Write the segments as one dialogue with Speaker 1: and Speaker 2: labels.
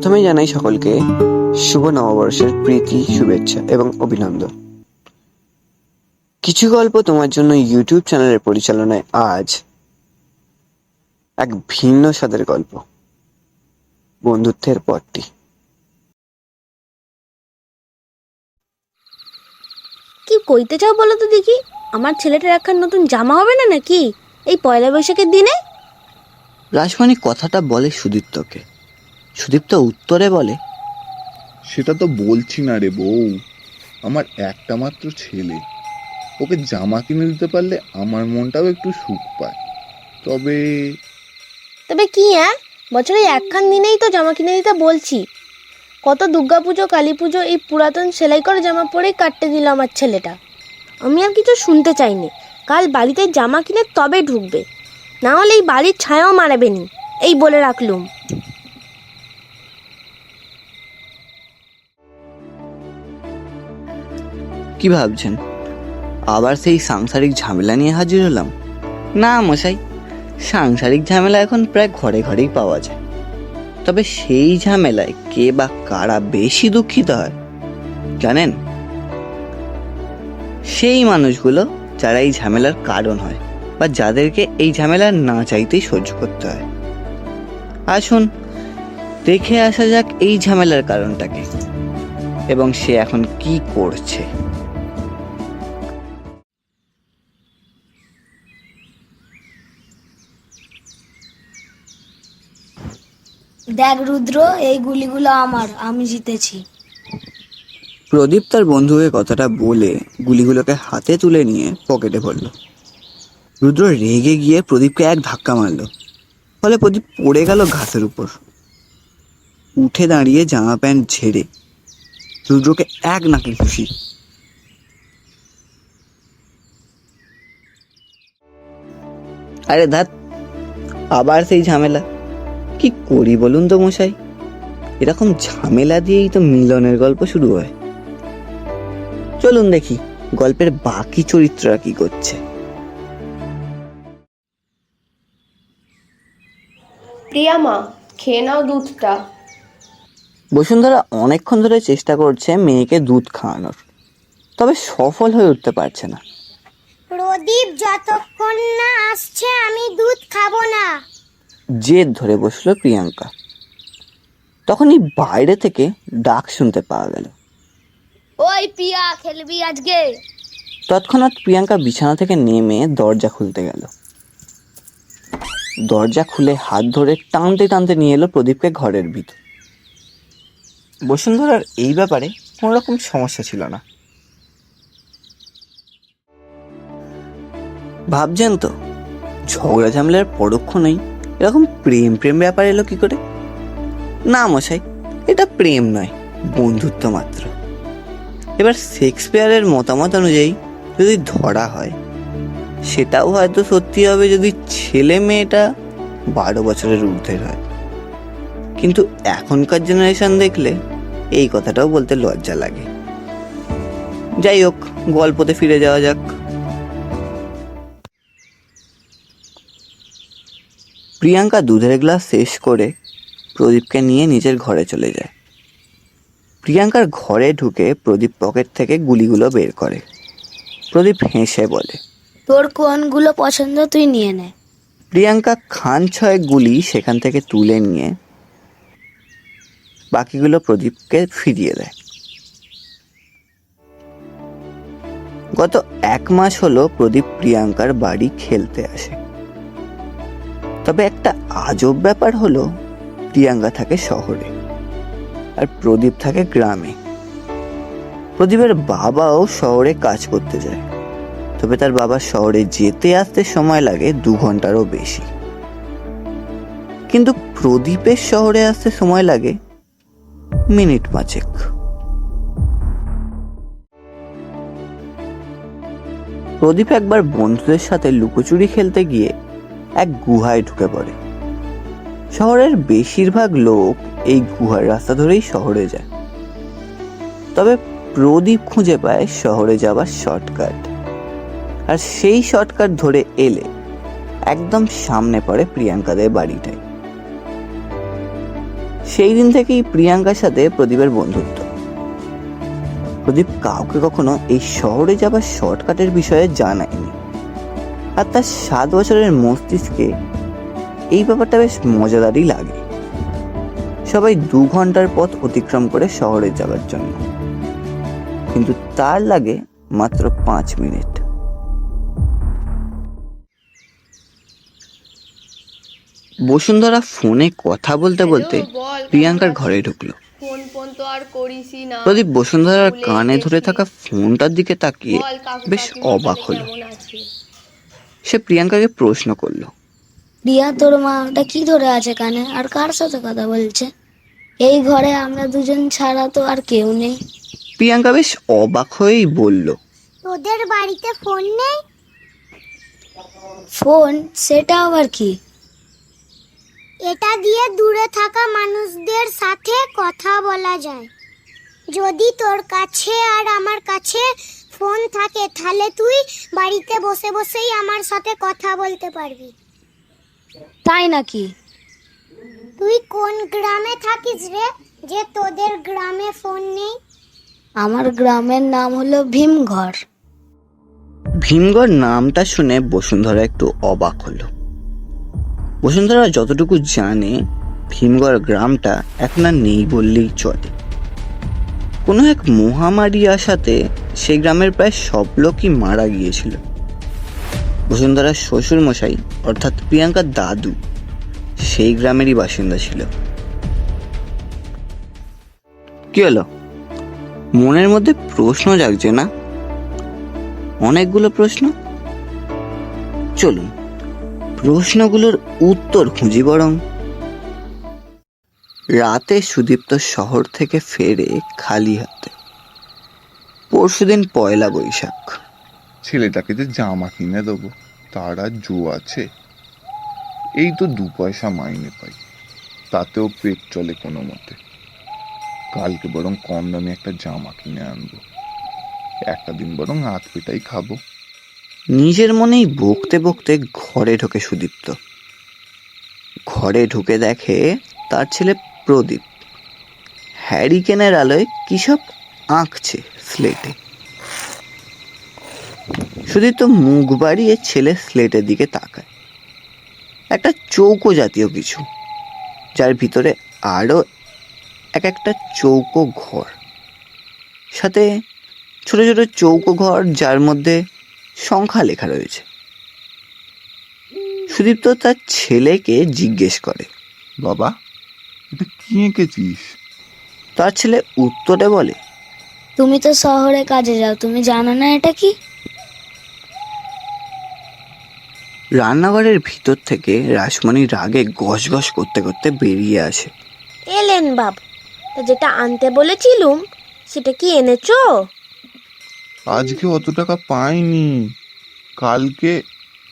Speaker 1: প্রথমেই জানাই সকলকে শুভ নববর্ষের প্রীতি, শুভেচ্ছা এবং অভিনন্দন। কিছু গল্প তোমার জন্য ইউটিউব চ্যানেলের পরিচালনায় আজ এক ভিন্ন স্বাদের গল্প, বন্ধুত্বের পথটি।
Speaker 2: কি কইতে চাও বলো তো দেখি? আমার ছেলেটার একখান নতুন জামা হবে না নাকি এই পয়লা বৈশাখের দিনে?
Speaker 3: রাসমণি কথাটা বলে সুদীপ্তকে। সুদীপ্ত উত্তরে বলে,
Speaker 4: সেটা তো বলছি না রে বউ, আমার একটা মাত্র ছেলে, ওকে জামা কিনে দিতে পারলে আমার মনটাও একটু সুখ পায়। তবে
Speaker 2: কি বছরে একখান দিনেই তো জামা কিনে দিতে বলছি। কত দুর্গাপুজো, কালী পুজো এই পুরাতন সেলাই করে জামা পরেই কাটতে দিল আমার ছেলেটা। আমি আর কিছু শুনতে চাইনি। কাল বাড়িতে জামা কিনে তবে ঢুকবে, না হলে এই বাড়ির ছায়াও মারাবে নি, এই বলে রাখলুম।
Speaker 3: কি ভাবছেন? আবার সেই সাংসারিক ঝামেলা নিয়ে হাজির হলাম? না মশাই, সাংসারিক ঝামেলা এখন প্রায় ঘরে ঘরেই পাওয়া যায়। তবে সেই ঝামেলায় কে বা কারা বেশি দুঃখিত হয় জানেন? সেই মানুষগুলো যারা এই ঝামেলার কারণ হয়, বা যাদেরকে এই ঝামেলা না চাইতেই সহ্য করতে হয়। আসুন দেখে আসা যাক এই ঝামেলার কারণটাকে, এবং সে এখন কি করছে।
Speaker 5: দেখ রুদ্র, এই গুলিগুলো আমার, আমি জিতেছি।
Speaker 3: প্রদীপ তার বন্ধুকে কথাটা বলে গুলিগুলোকে হাতে তুলে নিয়ে পকেটে ভরল। রুদ্র রেগে গিয়ে প্রদীপকে এক ধাক্কা মারল, ফলে প্রদীপ পড়ে গেল ঘাসের উপর। উঠে দাঁড়িয়ে জামা প্যান্ট ঝেড়ে রুদ্রকে এক নাকে খুশি। আরে ধ্যাৎ, আবার সেই ঝামেলা। কি করি বলুন তো মশাই? এরকম ঝামেলা দিয়েই তো মিলনের গল্প শুরু হয়। চলুন দেখি গল্পের বাকি চরিত্ররা কি করছে।
Speaker 6: প্রিয়া মা, খেয়ে নাও দুধটা।
Speaker 3: বসুন্ধরা অনেকক্ষণ ধরে চেষ্টা করছে মেয়েকে দুধ খাওয়ানোর, তবে সফল হয়ে উঠতে পারছে না।
Speaker 5: প্রদীপ যতক্ষণ না আসছে আমি দুধ খাবো না।
Speaker 3: জেদ ধরে বসলো প্রিয়াঙ্কা। তখনই বাইরে থেকে ডাক শুনতে পাওয়া গেল,
Speaker 2: ওই প্রিয়া, খেলবি আজকে?
Speaker 3: তৎক্ষণাৎ প্রিয়াঙ্কা বিছানা থেকে নেমে দরজা খুলতে গেল। দরজা খুলে হাত ধরে টানতে টানতে নিয়ে এলো প্রদীপকে ঘরের ভিতর। বসুন্ধরার এই ব্যাপারে কোনো রকম সমস্যা ছিল না। ভাবছেন তো, ঝগড়া ঝামেলার পরক্ষণেই এরকম প্রেম প্রেম ব্যাপার এলো কি করে? না মশাই, এটা প্রেম নয়, বন্ধুত্ব মাত্র। এবার শেক্সপিয়ারের মতামত অনুযায়ী যদি ধরা হয়, সেটাও হয়তো সত্যি হবে যদি ছেলে মেয়েটা 12 বছরের ঊর্ধ্বের হয়। কিন্তু এখনকার জেনারেশন দেখলে এই কথাটাও বলতে লজ্জা লাগে। যাই হোক, গল্পতে ফিরে যাওয়া যাক। প্রিয়াঙ্কা দুধের গ্লাস শেষ করে প্রদীপকে নিয়ে নিজের ঘরে চলে যায়। প্রিয়াঙ্কার ঘরে ঢুকে প্রদীপ পকেট থেকে গুলিগুলো বের করে। প্রদীপ হেসে বলে,
Speaker 5: তোর কোনগুলো পছন্দ তুই নিয়ে নে।
Speaker 3: প্রিয়াঙ্কা খান 6 গুলি সেখান থেকে তুলে নিয়ে বাকিগুলো প্রদীপকে ফিরিয়ে দেয়। গত 1 মাস হলো প্রদীপ প্রিয়াঙ্কার বাড়ি খেলতে আসে। তবে একটা আজব ব্যাপার হলো, প্রিয়াঙ্কা থাকে শহরে আর প্রদীপ থাকে গ্রামে। প্রদীপের বাবাও শহরে কাজ করতে যায়, তবে তার বাবা শহরে যেতে আসতে সময় লাগে 2 ঘন্টারও বেশি। কিন্তু প্রদীপের শহরে আসতে সময় লাগে মিনিট 5। প্রদীপ একবার বন্ধুদের সাথে লুকোচুরি খেলতে গিয়ে এক গুহায় ঢুকে পড়ে। শহরের বেশিরভাগ লোক এই গুহার রাস্তা ধরেই শহরে যায়, তবে প্রদীপ খুঁজে পায় শহরে যাওয়ার শর্টকাট। আর সেই শর্টকাট ধরে এলে একদম সামনে পড়ে প্রিয়াঙ্কাদের বাড়িটায়। সেই দিন থেকেই প্রিয়াঙ্কার সাথে প্রদীপের বন্ধুত্ব। প্রদীপ কাউকে কখনো এই শহরে যাবার শর্টকাটের বিষয়ে জানায়নি, আর তার 7 বছরের মস্তিষ্কে এই ব্যাপারটা বেশ মজাদারই লাগে। সবাই 2 ঘন্টার পথ অতিক্রম করে শহরে যাবার জন্য, কিন্তু তার লাগে মাত্র 5 মিনিট। বসুন্ধরা ফোনে কথা বলতে বলতে প্রিয়াঙ্কার ঘরে ঢুকলো।
Speaker 6: ফোন ফোন তো আর করিসই না।
Speaker 3: প্রদীপ বসুন্ধরার কানে ধরে থাকা ফোনটার দিকে তাকিয়ে
Speaker 6: বল কাকু
Speaker 3: বেশ
Speaker 6: কাকিমা
Speaker 3: অবাক
Speaker 6: তাহলে
Speaker 3: হলো।
Speaker 6: কেমন আছে?
Speaker 3: সে প্রিয়াঙ্কাকে প্রশ্ন করলো,
Speaker 7: রিয়া, তোর মা ওটা কি ধরে আছে কানে, আর কার সাথে কথা বলছে? এই ঘরে আমরা দুজন ছাড়া তো আর কেউ নেই।
Speaker 3: প্রিয়াঙ্কা বেশ অবাক হয়েই বলল,
Speaker 5: তোদের বাড়িতে ফোন নেই?
Speaker 7: ফোন? সেটা আবার কি?
Speaker 5: এটা দিয়ে দূরে থাকা মানুষদের সাথে কথা বলা যায়। যদি তোর কাছে আর আমার কাছে ফোন থাকে তাহলে তুই বাড়িতে বসে বসেই আমার সাথে কথা বলতে পারবি।
Speaker 7: তাই নাকি?
Speaker 5: তুই কোন গ্রামে থাকিস রে, যে তোদের গ্রামে ফোন নেই?
Speaker 7: আমার গ্রামের নাম হলো ভীমঘর।
Speaker 3: ভীমগড় নামটা শুনে বসুন্ধরা একটু অবাক হলো। বসুন্ধরা যতটুকু জানে, ভীমগড় গ্রামটা এখন আর নেই বললেই চলে। কোনো এক মহামারী আসাতে সেই গ্রামের প্রায় সব লোকই মারা গিয়েছিল। বসুন্ধরার শ্বশুর মশাই অর্থাৎ প্রিয়াঙ্কার দাদু সেই গ্রামেরই বাসিন্দা ছিল। কি হলো, মনের মধ্যে প্রশ্ন জাগছে না? অনেকগুলো প্রশ্ন। চলুন প্রশ্নগুলোর উত্তর খুঁজি বরং। রাতে সুদীপ্ত শহর থেকে ফেরে খালি হাতে। পরশুদিন 1 বৈশাখ।
Speaker 4: ছেলেটাকে যে জামা কিনে দেবো তার আর জো আছে? এই তো 2 পয়সা মাইনে পাই, তাতেও পেট চলে কোনো মতে। কালকে বরং কম দামে একটা জামা কিনে আনবো, একটা দিন বরং হাত পেটাই খাবো।
Speaker 3: নিজের মনেই বকতে বকতে ঘরে ঢোকে সুদীপ্ত। ঘরে ঢুকে দেখে তার ছেলে প্রদীপ হ্যারিকেনের আলোয় কি সব আঁকছে স্লেটে। সুদীপ্ত মুখ বাড়িয়ে ছেলে স্লেটের দিকে তাকায়। একটা চৌকো জাতীয় কিছু, যার ভিতরে আরো একটা চৌকো ঘর, সাথে ছোট ছোট চৌকো ঘর যার মধ্যে সংখ্যা লেখা রয়েছে। সুদীপ্ত তার ছেলেকে জিজ্ঞেস করে,
Speaker 4: বাবা, এটা কি এঁকেছিস?
Speaker 3: তার ছেলে উত্তরে বলে,
Speaker 7: তুমি তো শহরে কাজে যাও, তুমি জানো না এটা কি?
Speaker 3: রান্নাঘরের ভিতর থেকে রাসমণি রাগে গস গস করতে করতে বেরিয়ে আসে।
Speaker 2: এলেন বাবু, তা যেটা আনতে বলেছিলুম সেটা কি এনেছো?
Speaker 4: আজকে অত টাকা পাইনি, কালকে।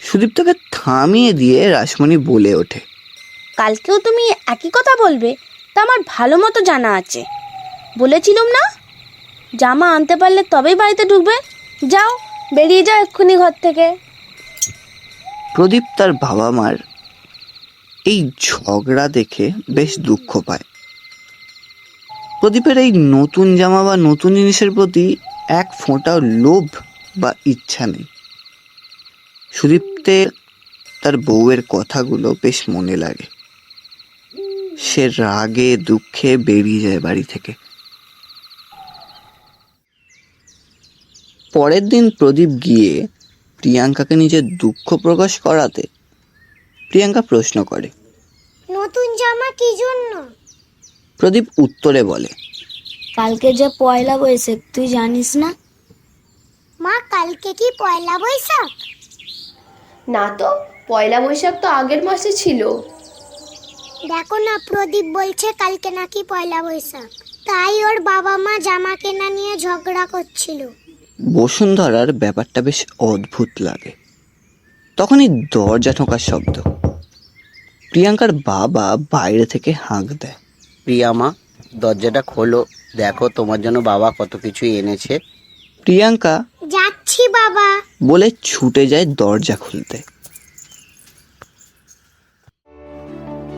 Speaker 3: সুদীপ্তকে থামিয়ে দিয়ে রাসমণি বলে ওঠে,
Speaker 2: কালকেও তুমি একই কথা বলবে? তা আমার ভালো মতো জানা আছে। বলেছিলুম না, জামা আনতে পারলে তবেই বাড়িতে ঢুকবে। যাও, বেরিয়ে যাও এক্ষুনি ঘর থেকে।
Speaker 3: প্রদীপ তার বাবা মার এই ঝগড়া দেখে বেশ দুঃখ পায়। প্রদীপের এই নতুন জামা বা নতুন জিনিসের প্রতি এক ফোঁটাও লোভ বা ইচ্ছা নেই। সুদীপ্তের তার বউয়ের কথাগুলো বেশ মনে লাগে। সে রাগে দুঃখে বেরিয়ে যায় বাড়ি থেকে। পরের দিন প্রদীপ গিয়ে প্রিয়াঙ্কাকে নিজের দুঃখ প্রকাশ করাতে প্রিয়াঙ্কা প্রশ্ন করে,
Speaker 5: নতুন জামা কি জন্য?
Speaker 3: প্রদীপ উত্তরে বলে,
Speaker 7: কালকে যে 1 বৈশাখ, তুই জানিস না?
Speaker 5: মা, কালকে কি পয়লা বৈশাখ?
Speaker 6: না তো, 1 বৈশাখ তো আগের মাসে ছিল।
Speaker 5: দেখো না, প্রদীপ বলছে কালকে নাকি পয়লা বৈশাখ, তাই ওর বাবা মা জামা কেনা নিয়ে ঝগড়া করছিল।
Speaker 3: বসুন্ধরার ব্যাপারটা বেশ অদ্ভুত লাগে। তখনই দরজা ঠোকার শব্দ। প্রিয়াঙ্কার বাবা বাইরে থেকে হাঁক দেয়,
Speaker 8: প্রিয়া মা, দরজাটা খোলো, দেখো তোমার জন্য বাবা কত কিছু এনেছে।
Speaker 3: প্রিয়াঙ্কা
Speaker 5: যাচ্ছি বাবা
Speaker 3: বলে ছুটে যায় দরজা খুলতে।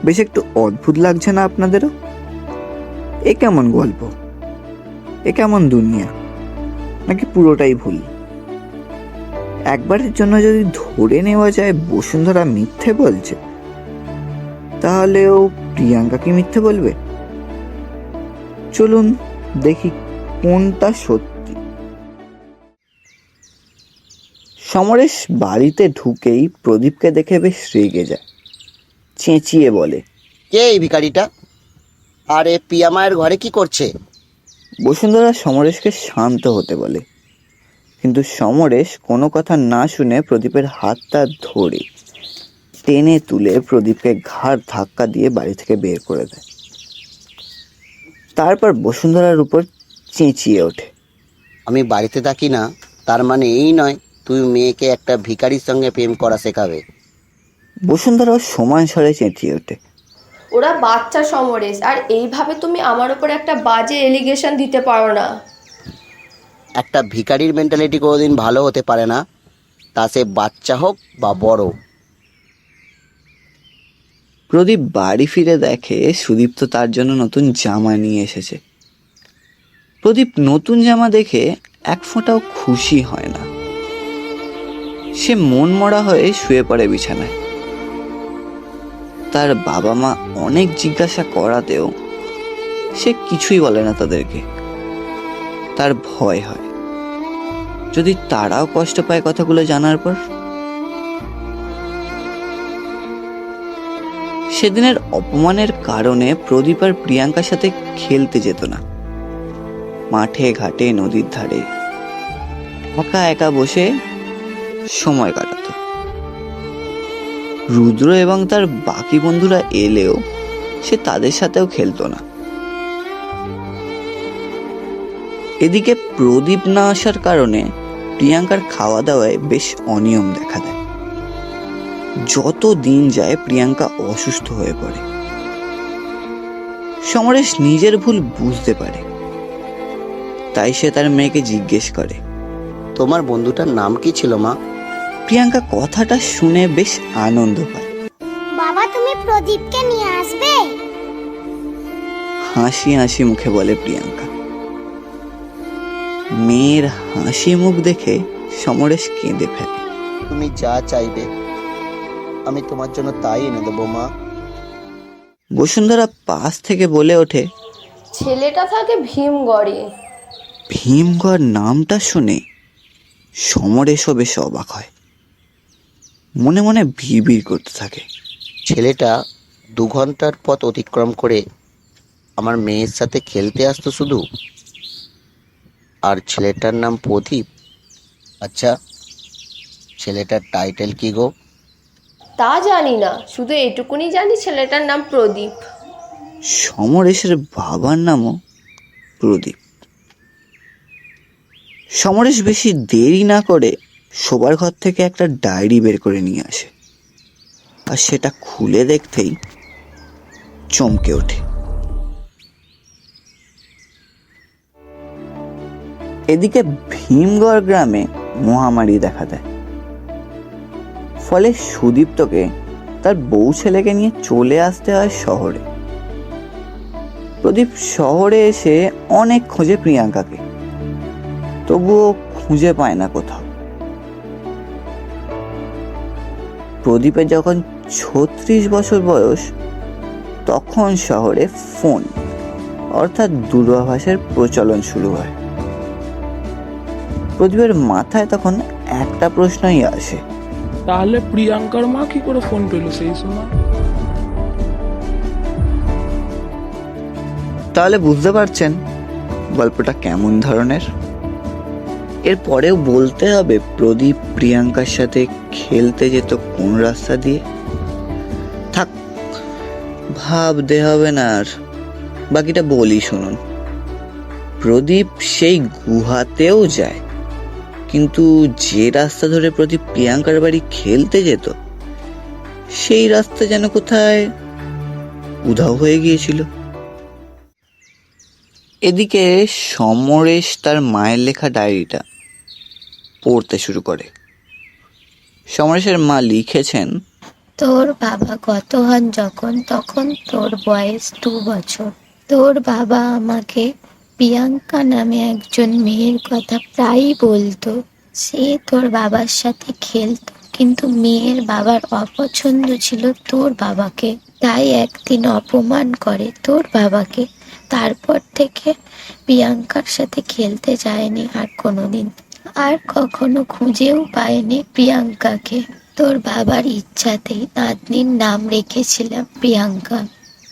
Speaker 3: বেশ একটু অদ্ভুত লাগছে না আপনাদেরও? এ কেমন গল্প, এ কেমন দুনিয়া, নাকি পুরোটাই ভুল? একবারের জন্য যদি ধরে নেওয়া যায় বসুন্ধরা মিথ্যে বলছে, তাহলেও প্রিয়াঙ্কা কি মিথ্যে বলবে? চলুন দেখি কোনটা সত্যি। সমরেশ বাড়িতে ঢুকেই প্রদীপকে দেখে বেশ রেগে যায়, চেঁচিয়ে বলে,
Speaker 8: কে এই ভিখারিটা? আরে পিয়া মায়ের ঘরে কি করছে?
Speaker 3: বসুন্ধরা সমরেশকে শান্ত হতে বলে, কিন্তু সমরেশ কোনো কথা না শুনে প্রদীপের হাতটা ধরে টেনে তুলে প্রদীপকে ঘাড় ধাক্কা দিয়ে বাড়ি থেকে বের করে দেয়। তারপর বসুন্ধরার উপর চেঁচিয়ে ওঠে,
Speaker 8: আমি বাড়িতে থাকি না তার মানে এই নয় তুই মেয়েকে একটা ভিখারির সঙ্গে প্রেম করা শেখাবে।
Speaker 3: বসুন্ধরাও সমান স্বরে চেঁচিয়ে ওঠে,
Speaker 6: ওরা বাচ্চা সমরেশ, আর এইভাবে তুমি আমার উপর একটা বাজে এলিগেশন দিতে পারো না।
Speaker 8: একটা ভিখারির মেন্টালিটি কোনোদিন ভালো হতে পারে না, তা সে বাচ্চা হোক বা বড়।
Speaker 3: প্রদীপ বাড়ি ফিরে দেখে সুদীপ্ত তার জন্য নতুন জামা নিয়ে এসেছে। প্রদীপ নতুন জামা দেখে এক ফোঁটাও খুশি হয় না। সে মন মরা হয়ে শুয়ে পড়ে বিছানায়। তার বাবা মা অনেক জিজ্ঞাসা করাতেও সে কিছুই বলে না তাদেরকে। তার ভয় হয় যদি তারাও কষ্ট পায় কথাগুলো জানার পর। সেদিনের অপমানের কারণে প্রদীপ আর প্রিয়াঙ্কার সাথে খেলতে যেত না। মাঠে ঘাটে নদীর ধারে একা একা বসে সময় কাটাতো। রুদ্র এবং তার বাকি বন্ধুরা এলেও সে তাদের সাথেও খেলতো না। এদিকে প্রদীপ না আসার কারণে প্রিয়াঙ্কার খাওয়া দাওয়ায় বেশ অনিয়ম দেখা দেয়। যত দিন যায় প্রিয়াঙ্কা অসুস্থ হয়ে পড়ে। সমরেশ নিজের ভুল বুঝতে পারে, তাই সে তার মেয়েকে জিজ্ঞেস করে,
Speaker 8: তোমার বন্ধুটার নাম কি ছিল মা?
Speaker 3: প্রিয়াঙ্কা কথাটা শুনে বেশ আনন্দ পায়।
Speaker 5: বাবা তুমি প্রদীপকে নিয়ে আসবে?
Speaker 3: হাসি হাসি মুখে বলে প্রিয়াঙ্কা। মেয়ের হাসি মুখ দেখে সমরেশ কেঁদে ফেলে।
Speaker 8: তুমি যা চাইবে আমি তোমার জন্য তাই এনে দেবো মা।
Speaker 3: বসুন্ধরা পাশ থেকে বলে ওঠে,
Speaker 6: ছেলেটা থাকে ভীমগড়ে।
Speaker 3: ভীমগড় নামটা শুনে সমরেশও বেশ অবাক হয়। মনে মনে ভিড় করতে থাকে।
Speaker 8: ছেলেটা 2 ঘন্টার পথ অতিক্রম করে আমার মেয়ের সাথে খেলতে আসতো শুধু, আর ছেলেটার নাম প্রদীপ। আচ্ছা ছেলেটার টাইটেল কি গো?
Speaker 6: তা জানি না, শুধু এটুকুনি জানি ছেলেটার নাম প্রদীপ।
Speaker 3: সমরেশের বাবার নামও প্রদীপ। সমরেশ বেশি দেরি না করে শোবার ঘর থেকে একটা ডায়েরি বের করে নিয়ে আসে, আর সেটা খুলে দেখতেই চমকে ওঠে। এদিকে ভীমগড় গ্রামে মহামারী দেখা দেয়। ফলে সুদীপ্তকে তার বউ ছেলেকে নিয়ে চলে আসতে হয় শহরে। প্রদীপ শহরে এসে অনেক খোঁজে প্রিয়াঙ্কাকে, তবুও খুঁজে পায় না কোথাও। প্রদীপের যখন 36 বছর বয়স, তখন শহরে ফোন অর্থাৎ দূরভাষের প্রচলন শুরু হয়। প্রদীপের মাথায় তখন একটা প্রশ্নই আসে,
Speaker 9: তাহলে প্রিয়াঙ্কার মা কি করে ফোন পেল সেই সময়?
Speaker 3: তাহলে বুঝতে পারছেন গল্পটা কেমন ধরনের। এর পরেও বলতে হবে প্রদীপ প্রিয়াঙ্কার সাথে খেলতে যেত কোন রাস্তা দিয়ে। থাক, ভাবতে হবে না আর, বাকিটা বলি শুনুন। প্রদীপ সেই গুহাতেও যায়, কিন্তু যে রাস্তা ধরে প্রদীপ প্রিয়াঙ্কার বাড়ি খেলতে যেত সেই রাস্তা যেন কোথায় উধাও হয়ে গিয়েছিল। এদিকে সমরেশ তার মায়ের লেখা ডায়েরিটা পড়তে শুরু করে। সমরেশের মা লিখেছেন,
Speaker 7: তোর বাবা গত হন যখন তখন তোর বয়স 2 বছর। তোর বাবা আমাকে প্রিয়াঙ্কা নামে একজন মেয়ের কথা প্রায়ই বলতো। সে তোর বাবার সাথে খেলতো, কিন্তু মেয়ের বাবার অপছন্দ ছিল তোর বাবাকে, তাই একদিন অপমান করে তোর বাবাকে। তারপর থেকে প্রিয়াঙ্কার সাথে খেলতে যায়নি আর কোনোদিন, আর কখনো খুঁজেও পায়নি প্রিয়াঙ্কাকে। তোর বাবার ইচ্ছাতেই নাতনির নাম রেখেছিলাম প্রিয়াঙ্কা।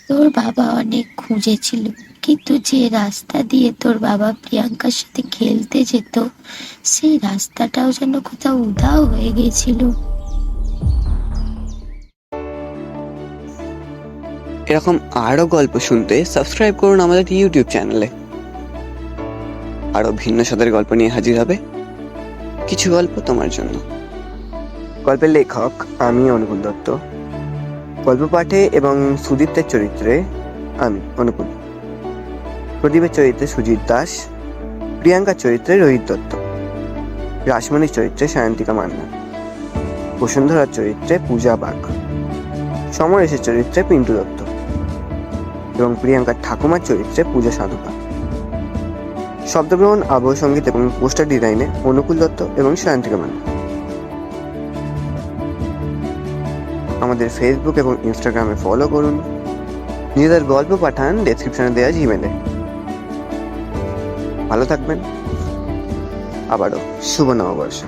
Speaker 7: তোর বাবা অনেক খুঁজেছিল, কিন্তু যে রাস্তা দিয়ে তোর বাবা প্রিয়াঙ্কার সাথে খেলতে যেত, সেই রাস্তাটাও যেন কোথাও উধাও হয়ে গেছিল।
Speaker 1: এরকম আরো গল্প শুনতে সাবস্ক্রাইব করুন আমাদের ইউটিউব চ্যানেলে। আরো ভিন্ন স্বাদের গল্প নিয়ে হাজির হবে কিছু গল্প তোমার জন্য। গল্পের লেখক আমি অনুকূল দত্ত, গল্প পাঠে এবং সুদীপ্তের চরিত্রে আমি অনুকূল, প্রদীপের চরিত্রে সুজিত দাস, প্রিয়াঙ্কার চরিত্রে রোহিত দত্ত, রাসমণির চরিত্রে সায়ন্তিকা মান্না, বসুন্ধরার চরিত্রে পূজা বাগ, সমরেশের চরিত্রে পিন্টু দত্ত এবং প্রিয়াঙ্কার ঠাকুমার চরিত্রে পূজা সাধুকা। শব্দগ্রহণ, আবহ সঙ্গীত এবং পোস্টার ডিজাইনে অনুকূল দত্ত এবং সায়ন্তিকা মান্না। আমাদের ফেসবুক এবং ইনস্টাগ্রামে ফলো করুন। নিজেদের গল্প পাঠান ডেসক্রিপশনে দেওয়া জিমেলে। ভালো থাকবেন। আবারও শুভ নববর্ষ।